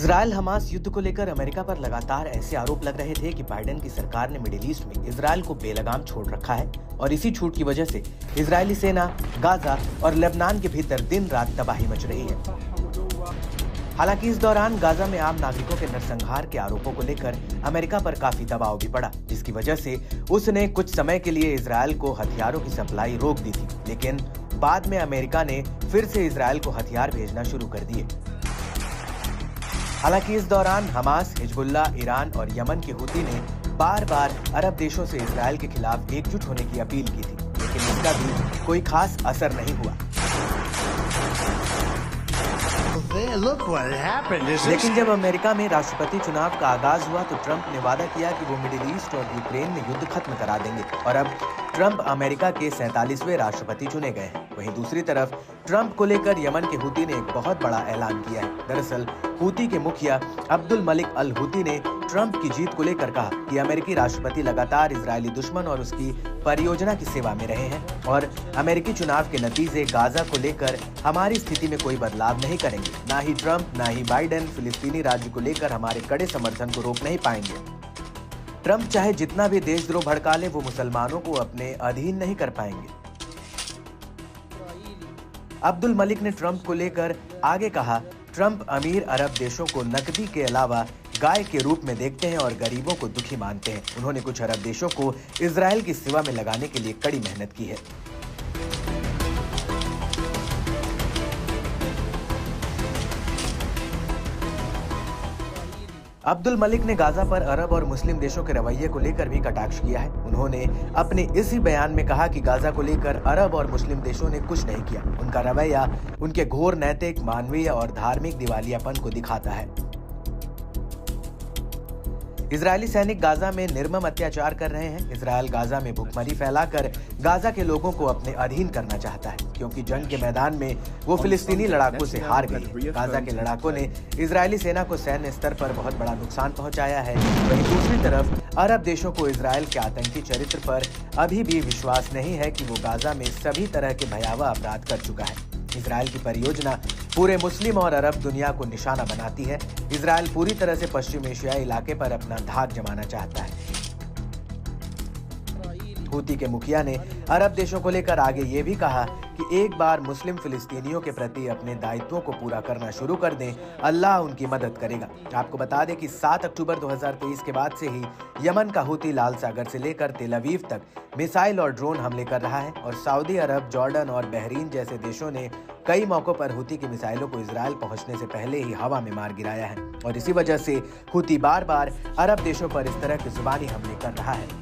Israel Hamas युद्ध को लेकर अमेरिका पर लगातार ऐसे आरोप लग रहे थे कि बाइडेन की सरकार ने मिडिल ईस्ट में इजराइल को बेलगाम छोड़ रखा है और इसी छूट की वजह से इजरायली सेना गाजा और लेबनान के भीतर दिन रात तबाही मच रही है। हालांकि इस दौरान गाजा में आम नागरिकों के नरसंहार के आरोपों को लेकर अमेरिका पर काफी दबाव भी पड़ा, जिसकी वजह से उसने कुछ समय के लिए इजराइल को हथियारों की सप्लाई रोक दी थी, लेकिन बाद में अमेरिका ने फिर से इजराइल को हथियार भेजना शुरू कर दिए। हालांकि इस दौरान हमास, हिजबुल्लाह, ईरान और यमन के हूती ने बार बार अरब देशों से इजराइल के खिलाफ एकजुट होने की अपील की थी, लेकिन इसका भी कोई खास असर नहीं हुआ। लेकिन जब अमेरिका में राष्ट्रपति चुनाव का आगाज हुआ तो ट्रंप ने वादा किया कि वो मिडिल ईस्ट और यूक्रेन में युद्ध खत्म करा देंगे और अब ट्रंप अमेरिका के 47वें राष्ट्रपति चुने गए हैं। वहीं दूसरी तरफ ट्रंप को लेकर यमन के हूती ने एक बहुत बड़ा ऐलान किया है। दरअसल हूती के मुखिया अब्दुल मलिक अल हूती ने ट्रंप की जीत को लेकर कहा कि अमेरिकी राष्ट्रपति लगातार इजरायली दुश्मन और उसकी परियोजना की सेवा में रहे हैं और अमेरिकी चुनाव के नतीजे गाजा को लेकर हमारी स्थिति में कोई बदलाव नहीं करेंगे। ना ही ट्रंप ना ही बाइडेन फिलिस्तीनी राज्य को लेकर हमारे कड़े समर्थन को रोक नहीं पाएंगे। ट्रंप चाहे जितना भी देशद्रोह भड़का ले, वो मुसलमानों को अपने अधीन नहीं कर पाएंगे। अब्दुल मलिक ने ट्रंप को लेकर आगे कहा, ट्रंप अमीर अरब देशों को नकदी के अलावा गाय के रूप में देखते हैं और गरीबों को दुखी मानते हैं। उन्होंने कुछ अरब देशों को इजराइल की सेवा में लगाने के लिए कड़ी मेहनत की है। अब्दुल मलिक ने गाजा पर अरब और मुस्लिम देशों के रवैये को लेकर भी कटाक्ष किया है। उन्होंने अपने इसी बयान में कहा कि गाजा को लेकर अरब और मुस्लिम देशों ने कुछ नहीं किया। उनका रवैया उनके घोर नैतिक, मानवीय और धार्मिक दिवालियापन को दिखाता है। इजरायली सैनिक गाजा में निर्मम अत्याचार कर रहे हैं। इजरायल गाजा में भुखमरी फैलाकर गाजा के लोगों को अपने अधीन करना चाहता है, क्योंकि जंग के मैदान में वो फिलिस्तीनी लड़ाकों से हार गई है। गाजा के लड़ाकों ने इजरायली सेना को सैन्य स्तर पर बहुत बड़ा नुकसान पहुंचाया है। वहीं दूसरी तरफ अरब देशों को इजरायल के आतंकी चरित्र पर अभी भी विश्वास नहीं है कि वो गाजा में सभी तरह के भयावह अपराध कर चुका है। इजरायल की परियोजना पूरे मुस्लिम और अरब दुनिया को निशाना बनाती है। इजरायल पूरी तरह से पश्चिम एशियाई इलाके पर अपना धाक जमाना चाहता है। हूती के मुखिया ने अरब देशों को लेकर आगे ये भी कहा कि एक बार मुस्लिम फिलिस्तीनियों के प्रति अपने दायित्वों को पूरा करना शुरू कर दें, अल्लाह उनकी मदद करेगा। आपको बता दें कि 7 अक्टूबर 2023 के बाद से ही यमन का हूती लाल सागर से लेकर तेल अवीव तक मिसाइल और ड्रोन हमले कर रहा है और सऊदी अरब, जॉर्डन और बहरीन जैसे देशों ने कई मौकों पर हूती की मिसाइलों को इजरायल पहुंचने से पहले ही हवा में मार गिराया है और इसी वजह से हूती बार बार अरब देशों पर इस तरह के जुबानी हमले कर रहा है।